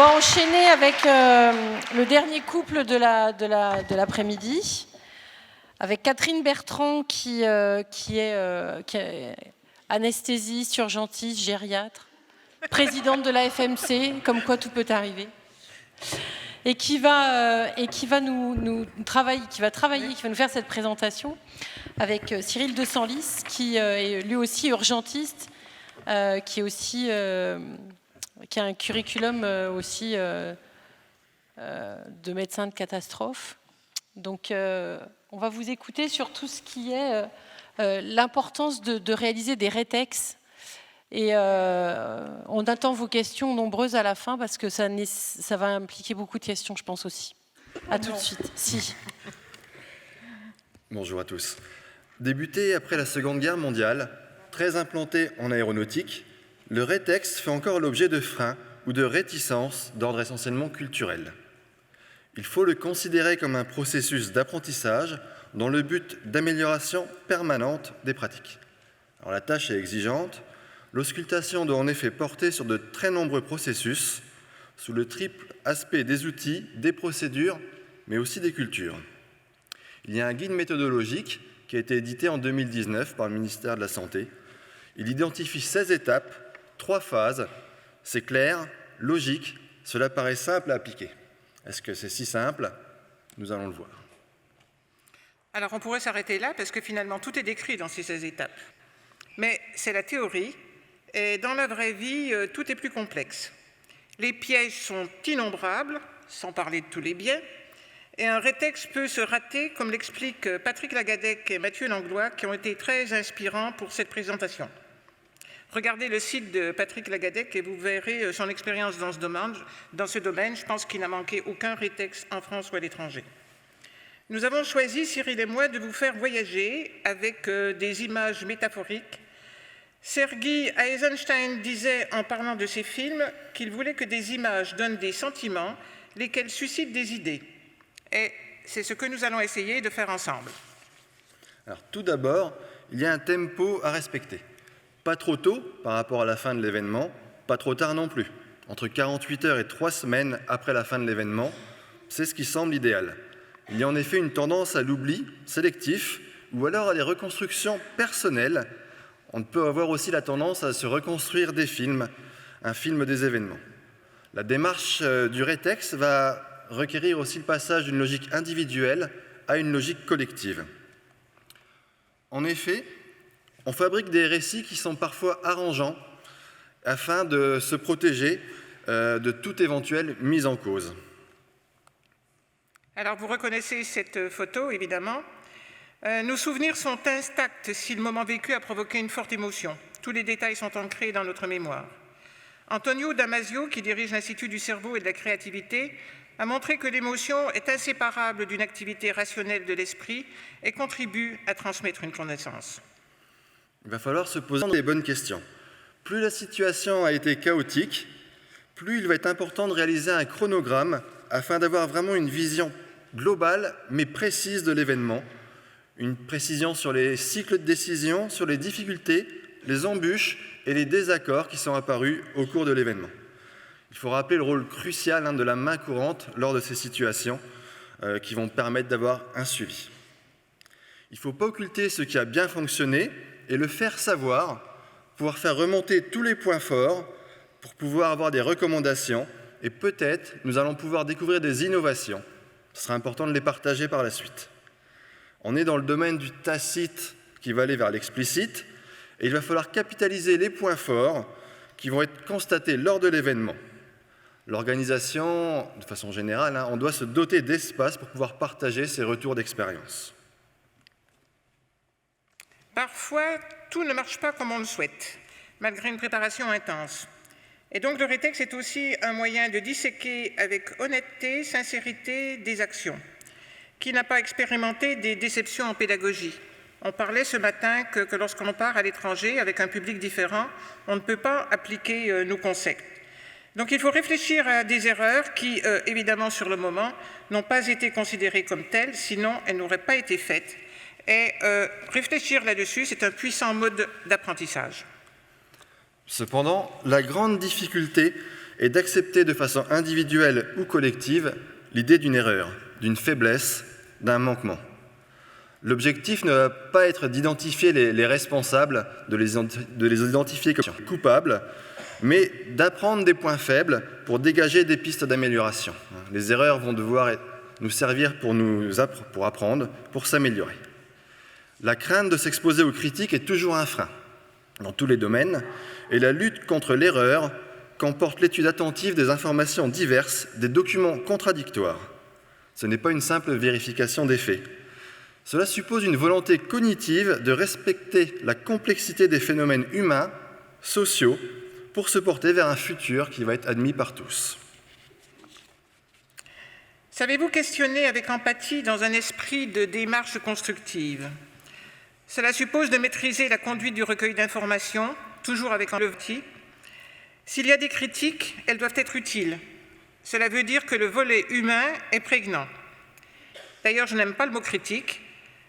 va enchaîner avec le dernier couple de l'après-midi, avec Catherine Bertrand qui est anesthésiste, urgentiste, gériatre, présidente de la FMC, comme quoi tout peut arriver, et qui va nous faire cette présentation avec Cyril de Senlis, qui est lui aussi urgentiste, qui a un curriculum aussi de médecin de catastrophe. Donc, on va vous écouter sur tout ce qui est l'importance de réaliser des rétex. Et on attend vos questions nombreuses à la fin parce que ça va impliquer beaucoup de questions, je pense aussi. À tout de suite. Si. Bonjour à tous. Débuté après la Seconde Guerre mondiale, très implanté en aéronautique, le rétex fait encore l'objet de freins ou de réticences d'ordre essentiellement culturel. Il faut le considérer comme un processus d'apprentissage dans le but d'amélioration permanente des pratiques. Alors, la tâche est exigeante. L'auscultation doit en effet porter sur de très nombreux processus, sous le triple aspect des outils, des procédures, mais aussi des cultures. Il y a un guide méthodologique qui a été édité en 2019 par le ministère de la Santé. Il identifie 16 étapes, 3 phases. C'est clair, logique, cela paraît simple à appliquer. Est-ce que c'est si simple? Nous allons le voir. Alors on pourrait s'arrêter là parce que finalement tout est décrit dans ces 16 étapes. Mais c'est la théorie, et dans la vraie vie, tout est plus complexe. Les pièges sont innombrables, sans parler de tous les biais, et un rétex peut se rater, comme l'expliquent Patrick Lagadec et Mathieu Langlois, qui ont été très inspirants pour cette présentation. Regardez le site de Patrick Lagadec et vous verrez son expérience dans ce domaine. Je pense qu'il n'a manqué aucun rétex en France ou à l'étranger. Nous avons choisi, Cyril et moi, de vous faire voyager avec des images métaphoriques. Sergei Eisenstein disait, en parlant de ses films, qu'il voulait que des images donnent des sentiments, lesquels suscitent des idées. Et c'est ce que nous allons essayer de faire ensemble. Alors, tout d'abord, il y a un tempo à respecter. Pas trop tôt par rapport à la fin de l'événement, pas trop tard non plus. Entre 48 heures et 3 semaines après la fin de l'événement, c'est ce qui semble idéal. Il y a en effet une tendance à l'oubli sélectif ou alors à des reconstructions personnelles. On peut avoir aussi la tendance à se reconstruire des films, un film des événements. La démarche du rétex va requérir aussi le passage d'une logique individuelle à une logique collective. En effet, on fabrique des récits qui sont parfois arrangeants afin de se protéger de toute éventuelle mise en cause. Alors vous reconnaissez cette photo, évidemment. Nos souvenirs sont intacts si le moment vécu a provoqué une forte émotion. Tous les détails sont ancrés dans notre mémoire. Antonio Damasio, qui dirige l'Institut du cerveau et de la créativité, a montré que l'émotion est inséparable d'une activité rationnelle de l'esprit et contribue à transmettre une connaissance. Il va falloir se poser les bonnes questions. Plus la situation a été chaotique, plus il va être important de réaliser un chronogramme afin d'avoir vraiment une vision globale mais précise de l'événement, une précision sur les cycles de décision, sur les difficultés, les embûches et les désaccords qui sont apparus au cours de l'événement. Il faut rappeler le rôle crucial de la main courante lors de ces situations qui vont permettre d'avoir un suivi. Il ne faut pas occulter ce qui a bien fonctionné et le faire savoir, pouvoir faire remonter tous les points forts pour pouvoir avoir des recommandations et peut-être nous allons pouvoir découvrir des innovations. Ce sera important de les partager par la suite. On est dans le domaine du tacite qui va aller vers l'explicite et il va falloir capitaliser les points forts qui vont être constatés lors de l'événement. L'organisation, de façon générale, on doit se doter d'espace pour pouvoir partager ces retours d'expérience. Parfois, tout ne marche pas comme on le souhaite, malgré une préparation intense. Et donc le rétex est aussi un moyen de disséquer avec honnêteté, sincérité des actions. Qui n'a pas expérimenté des déceptions en pédagogie? On parlait ce matin que lorsqu'on part à l'étranger avec un public différent, on ne peut pas appliquer nos concepts. Donc il faut réfléchir à des erreurs qui, évidemment sur le moment, n'ont pas été considérées comme telles, sinon elles n'auraient pas été faites. Et réfléchir là-dessus, c'est un puissant mode d'apprentissage. Cependant, la grande difficulté est d'accepter de façon individuelle ou collective l'idée d'une erreur, d'une faiblesse, d'un manquement. L'objectif ne va pas être d'identifier les responsables, de les identifier comme coupables, mais d'apprendre des points faibles pour dégager des pistes d'amélioration. Les erreurs vont devoir nous servir pour apprendre, pour s'améliorer. La crainte de s'exposer aux critiques est toujours un frein dans tous les domaines, et la lutte contre l'erreur comporte l'étude attentive des informations diverses, des documents contradictoires. Ce n'est pas une simple vérification des faits. Cela suppose une volonté cognitive de respecter la complexité des phénomènes humains, sociaux, pour se porter vers un futur qui va être admis par tous. Savez-vous questionner avec empathie dans un esprit de démarche constructive? Cela suppose de maîtriser la conduite du recueil d'informations, toujours avec empathie. S'il y a des critiques, elles doivent être utiles. Cela veut dire que le volet humain est prégnant. D'ailleurs, je n'aime pas le mot critique.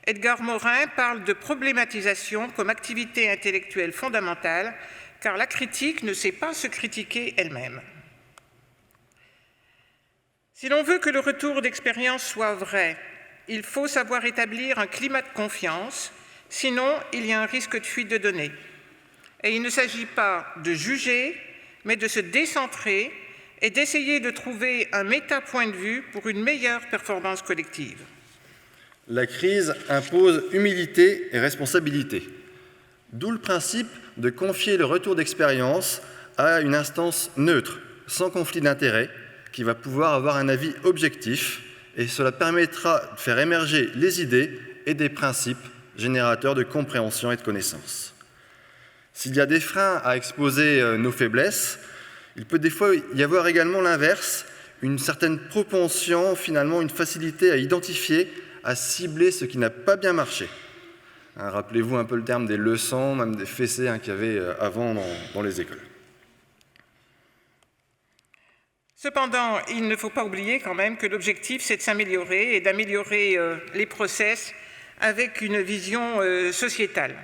Edgar Morin parle de problématisation comme activité intellectuelle fondamentale, car la critique ne sait pas se critiquer elle-même. Si l'on veut que le retour d'expérience soit vrai, il faut savoir établir un climat de confiance, sinon il y a un risque de fuite de données. Et il ne s'agit pas de juger, mais de se décentrer et d'essayer de trouver un méta-point de vue pour une meilleure performance collective. La crise impose humilité et responsabilité. D'où le principe de confier le retour d'expérience à une instance neutre, sans conflit d'intérêts, qui va pouvoir avoir un avis objectif, et cela permettra de faire émerger les idées et des principes générateurs de compréhension et de connaissance. S'il y a des freins à exposer nos faiblesses, il peut des fois y avoir également l'inverse, une certaine propension, finalement une facilité à identifier, à cibler ce qui n'a pas bien marché. Rappelez-vous un peu le terme des leçons, même des fessées qu'il y avait avant dans les écoles. Cependant, il ne faut pas oublier quand même que l'objectif, c'est de s'améliorer et d'améliorer les process avec une vision sociétale.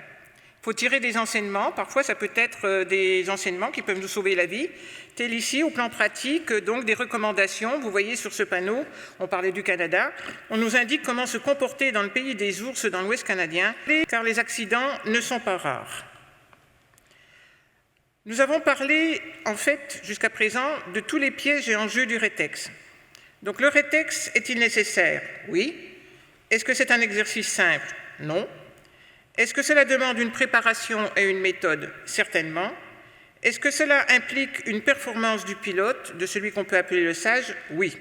Il faut tirer des enseignements. Parfois, ça peut être des enseignements qui peuvent nous sauver la vie. Tel ici, au plan pratique, donc des recommandations. Vous voyez sur ce panneau, on parlait du Canada. On nous indique comment se comporter dans le pays des ours, dans l'Ouest canadien, car les accidents ne sont pas rares. Nous avons parlé, en fait, jusqu'à présent, de tous les pièges et enjeux du rétex. Donc, le rétex est-il nécessaire? Oui. Est-ce que c'est un exercice simple? Non. Est-ce que cela demande une préparation et une méthode? Certainement. Est-ce que cela implique une performance du pilote, de celui qu'on peut appeler le sage? Oui.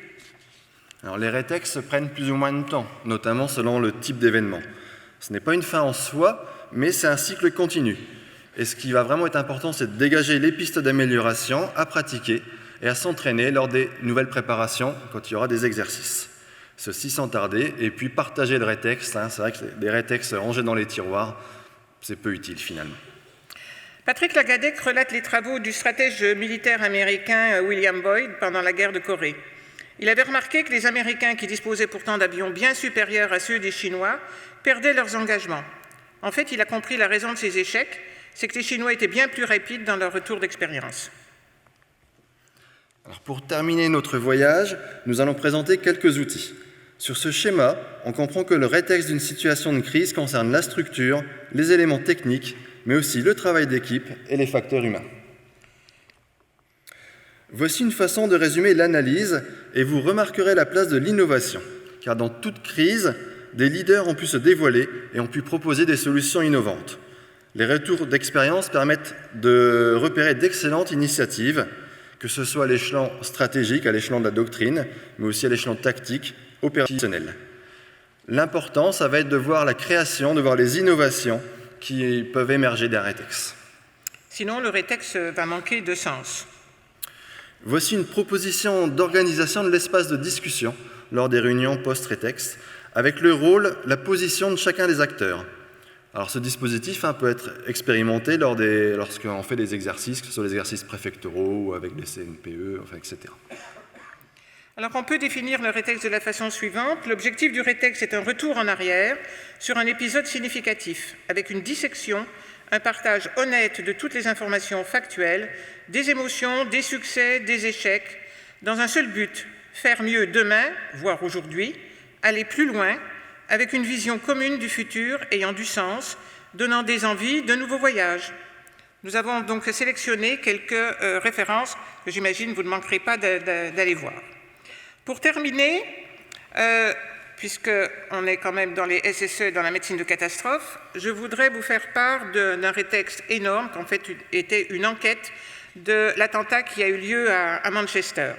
Alors, les rétex prennent plus ou moins de temps, notamment selon le type d'événement. Ce n'est pas une fin en soi, mais c'est un cycle continu. Et ce qui va vraiment être important, c'est de dégager les pistes d'amélioration à pratiquer et à s'entraîner lors des nouvelles préparations quand il y aura des exercices. Ceci sans tarder, et puis partager le rétex. C'est vrai que des rétex rangés dans les tiroirs, c'est peu utile finalement. Patrick Lagadec relate les travaux du stratège militaire américain William Boyd pendant la guerre de Corée. Il avait remarqué que les Américains, qui disposaient pourtant d'avions bien supérieurs à ceux des Chinois, perdaient leurs engagements. En fait, il a compris la raison de ces échecs, c'est que les Chinois étaient bien plus rapides dans leur retour d'expérience. Alors pour terminer notre voyage, nous allons présenter quelques outils. Sur ce schéma, on comprend que le rétex d'une situation de crise concerne la structure, les éléments techniques, mais aussi le travail d'équipe et les facteurs humains. Voici une façon de résumer l'analyse et vous remarquerez la place de l'innovation, car dans toute crise, des leaders ont pu se dévoiler et ont pu proposer des solutions innovantes. Les retours d'expérience permettent de repérer d'excellentes initiatives, que ce soit à l'échelon stratégique, à l'échelon de la doctrine, mais aussi à l'échelon tactique, opérationnel. L'important, ça va être de voir la création, de voir les innovations qui peuvent émerger d'un rétex. Sinon, le rétex va manquer de sens. Voici une proposition d'organisation de l'espace de discussion lors des réunions post-rétex, avec le rôle, la position de chacun des acteurs. Alors ce dispositif peut être expérimenté lorsqu'on fait des exercices, que ce soit les exercices préfectoraux ou avec les CNPE, etc. Alors on peut définir le rétex de la façon suivante. L'objectif du rétex est un retour en arrière sur un épisode significatif, avec une dissection un partage honnête de toutes les informations factuelles, des émotions, des succès, des échecs, dans un seul but, faire mieux demain, voire aujourd'hui, aller plus loin, avec une vision commune du futur ayant du sens, donnant des envies de nouveaux voyages. Nous avons donc sélectionné quelques références que j'imagine vous ne manquerez pas d'aller voir. Pour terminer, puisqu'on est quand même dans les SSE, dans la médecine de catastrophe, je voudrais vous faire part d'un rétexte énorme, qui en fait était une enquête de l'attentat qui a eu lieu à Manchester.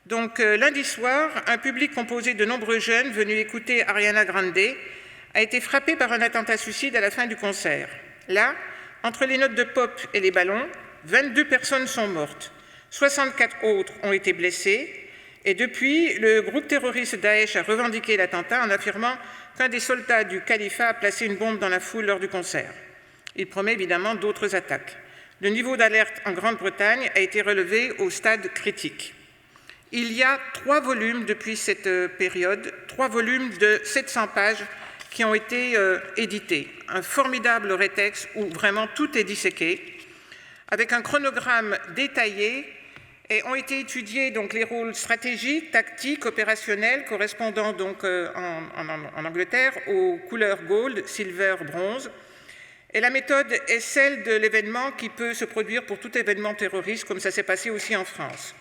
Donc lundi soir, un public composé de nombreux jeunes venus écouter Ariana Grande a été frappé par un attentat suicide à la fin du concert. Là, entre les notes de pop et les ballons, 22 personnes sont mortes, 64 autres ont été blessées, et depuis, le groupe terroriste Daesh a revendiqué l'attentat en affirmant qu'un des soldats du califat a placé une bombe dans la foule lors du concert. Il promet évidemment d'autres attaques. Le niveau d'alerte en Grande-Bretagne a été relevé au stade critique. Il y a 3 volumes depuis cette période, 3 volumes de 700 pages qui ont été édités. Un formidable rétexte où vraiment tout est disséqué, avec un chronogramme détaillé, et ont été étudiés donc, les rôles stratégiques, tactiques, opérationnels, correspondant donc en Angleterre aux couleurs gold, silver, bronze. Et la méthode est celle de l'événement qui peut se produire pour tout événement terroriste, comme ça s'est passé aussi en France.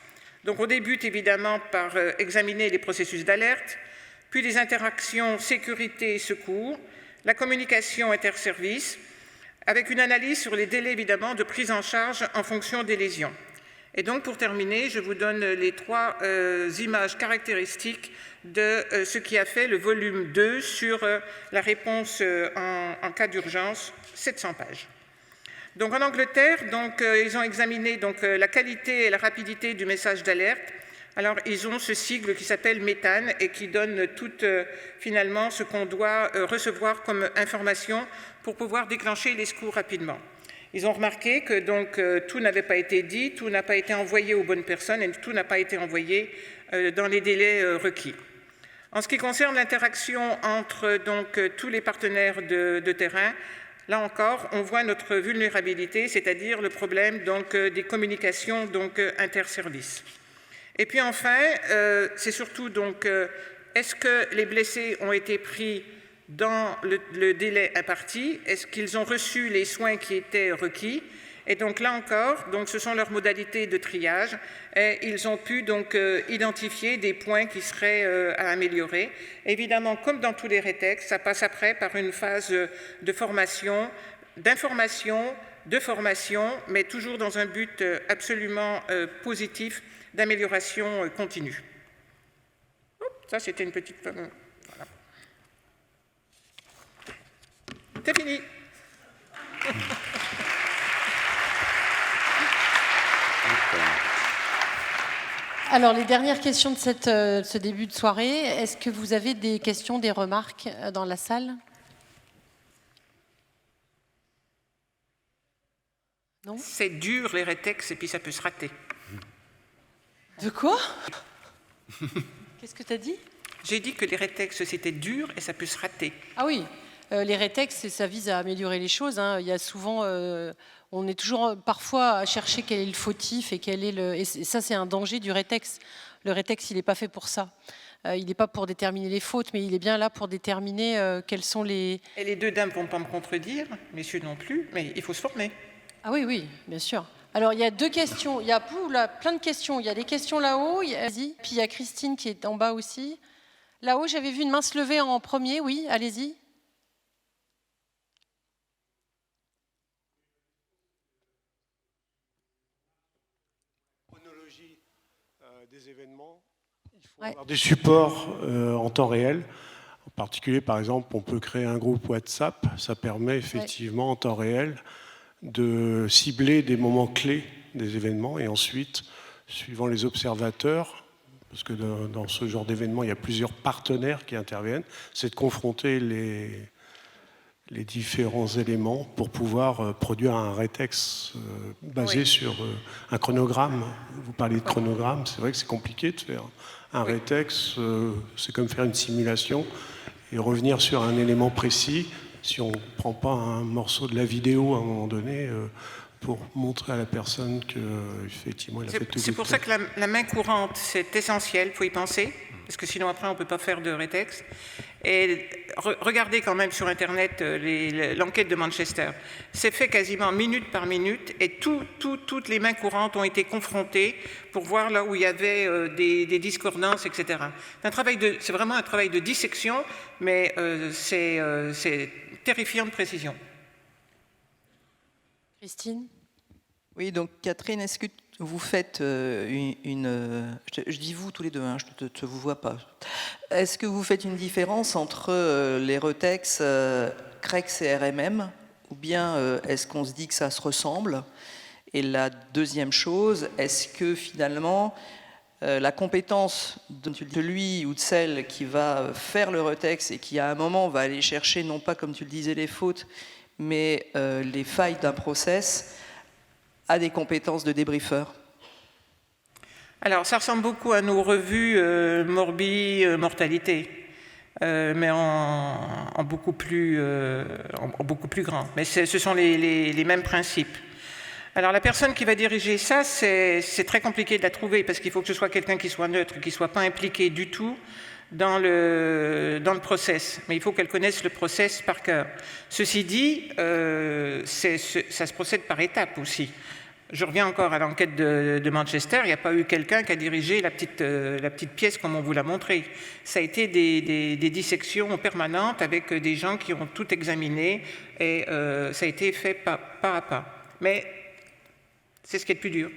Donc on débute évidemment par examiner les processus d'alerte, puis les interactions sécurité et secours, la communication interservices, avec une analyse sur les délais évidemment de prise en charge en fonction des lésions. Et donc pour terminer, je vous donne les 3 images caractéristiques de ce qui a fait le volume 2 sur la réponse en cas d'urgence, 700 pages. Donc en Angleterre, ils ont examiné la qualité et la rapidité du message d'alerte. Alors ils ont ce sigle qui s'appelle méthane et qui donne tout finalement ce qu'on doit recevoir comme information pour pouvoir déclencher les secours rapidement. Ils ont remarqué que tout n'avait pas été dit, tout n'a pas été envoyé aux bonnes personnes et tout n'a pas été envoyé dans les délais requis. En ce qui concerne l'interaction entre tous les partenaires de terrain, là encore, on voit notre vulnérabilité, c'est-à-dire le problème des communications interservices. Et puis enfin, c'est surtout est-ce que les blessés ont été pris dans le délai imparti? Est-ce qu'ils ont reçu les soins qui étaient requis? Et donc là encore, ce sont leurs modalités de triage et ils ont pu identifier des points qui seraient à améliorer. Évidemment, comme dans tous les rétextes, ça passe après par une phase de formation, d'information, de formation, mais toujours dans un but absolument positif d'amélioration continue. Ça, c'était une petite... Voilà. C'est fini. Alors, les dernières questions de ce début de soirée, est-ce que vous avez des questions, des remarques dans la salle? Non? C'est dur les rétextes et puis ça peut se rater. De quoi? Qu'est-ce que tu as dit? J'ai dit que les rétextes c'était dur et ça peut se rater. Ah oui, les rétextes, ça vise à améliorer les choses. Hein. Il y a souvent, on est toujours parfois à chercher quel est le fautif et quel est le. Et ça, c'est un danger du rétexte. Le rétexte, il n'est pas fait pour ça. Il n'est pas pour déterminer les fautes, mais il est bien là pour déterminer quels sont les. Et les 2 dames ne vont pas me contredire, messieurs non plus, mais il faut se former. Ah oui, oui, bien sûr. Alors, il y a 2 questions. Il y a plein de questions. Il y a des questions là-haut. Puis il y a Christine qui est en bas aussi. Là-haut, j'avais vu une main se lever en premier. Oui, allez-y. Chronologie des événements. Il faut avoir des supports en temps réel. En particulier, par exemple, on peut créer un groupe WhatsApp. Ça permet effectivement en temps réel de cibler des moments clés des événements et ensuite, suivant les observateurs, parce que dans ce genre d'événement, il y a plusieurs partenaires qui interviennent, c'est de confronter les différents éléments pour pouvoir produire un rétexte basé sur un chronogramme. Vous parlez de chronogramme, c'est vrai que c'est compliqué de faire un rétexte, c'est comme faire une simulation et revenir sur un élément précis si on ne prend pas un morceau de la vidéo à un moment donné pour montrer à la personne qu'effectivement, il a fait tout. C'est pour ça que la main courante, c'est essentiel, il faut y penser, parce que sinon après, on ne peut pas faire de rétexte. Et regardez quand même sur Internet l'enquête de Manchester. C'est fait quasiment minute par minute, et toutes les mains courantes ont été confrontées pour voir là où il y avait des discordances, etc. C'est vraiment un travail de dissection, mais c'est terrifiant de précision. Christine? Oui, donc Catherine, est-ce que vous faites je dis vous tous les deux, hein, je ne vous vois pas. Est-ce que vous faites une différence entre les retex CREX et RMM, ou bien est-ce qu'on se dit que ça se ressemble? Et la deuxième chose, est-ce que finalement la compétence de lui ou de celle qui va faire le retex et qui à un moment va aller chercher non pas comme tu le disais les fautes, mais les failles d'un process, a des compétences de débriefeur? Alors, ça ressemble beaucoup à nos revues Morbi, Mortalité, mais en beaucoup plus grand. Mais ce sont les mêmes principes. Alors, la personne qui va diriger ça, c'est très compliqué de la trouver, parce qu'il faut que ce soit quelqu'un qui soit neutre, qui ne soit pas impliqué du tout dans le process, mais il faut qu'elle connaisse le process par cœur. Ceci dit, ça se procède par étapes aussi. Je reviens encore à l'enquête de Manchester, il n'y a pas eu quelqu'un qui a dirigé la petite pièce comme on vous l'a montré. Ça a été des dissections permanentes avec des gens qui ont tout examiné, et ça a été fait pas à pas. Mais c'est ce qui est le plus dur.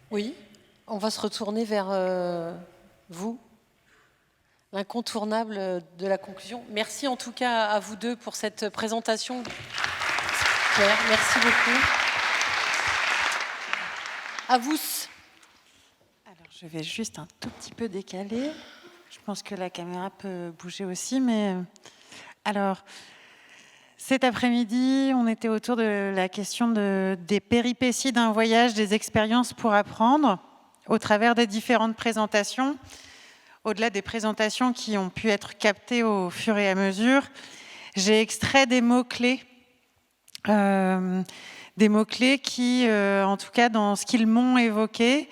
Oui. On va se retourner vers vous, l'incontournable de la conclusion. Merci en tout cas à vous deux pour cette présentation. Claire, merci beaucoup. À vous. Alors, je vais juste un tout petit peu décaler. Je pense que la caméra peut bouger aussi, mais... Alors, cet après-midi, on était autour de la question des péripéties d'un voyage, des expériences pour apprendre, au travers des différentes présentations, au-delà des présentations qui ont pu être captées au fur et à mesure. J'ai extrait des mots-clés qui, en tout cas dans ce qu'ils m'ont évoqué,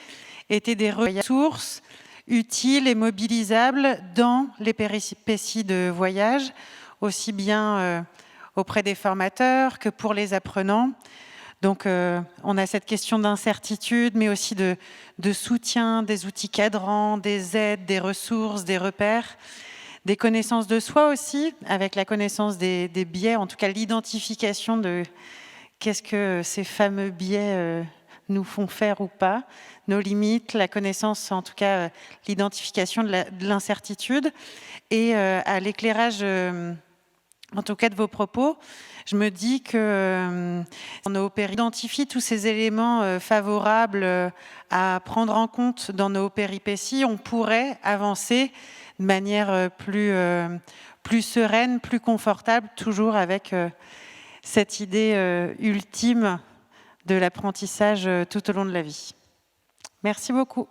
étaient des ressources utiles et mobilisables dans les péripéties de voyage, aussi bien auprès des formateurs que pour les apprenants. Donc, on a cette question d'incertitude, mais aussi de soutien, des outils cadrants, des aides, des ressources, des repères, des connaissances de soi aussi, avec la connaissance des biais, en tout cas l'identification de qu'est-ce que ces fameux biais nous font faire ou pas, nos limites, la connaissance, en tout cas l'identification de l'incertitude, et à l'éclairage, en tout cas de vos propos, je me dis que on identifie tous ces éléments favorables à prendre en compte dans nos péripéties, on pourrait avancer de manière plus sereine, plus confortable, toujours avec cette idée ultime de l'apprentissage tout au long de la vie. Merci beaucoup.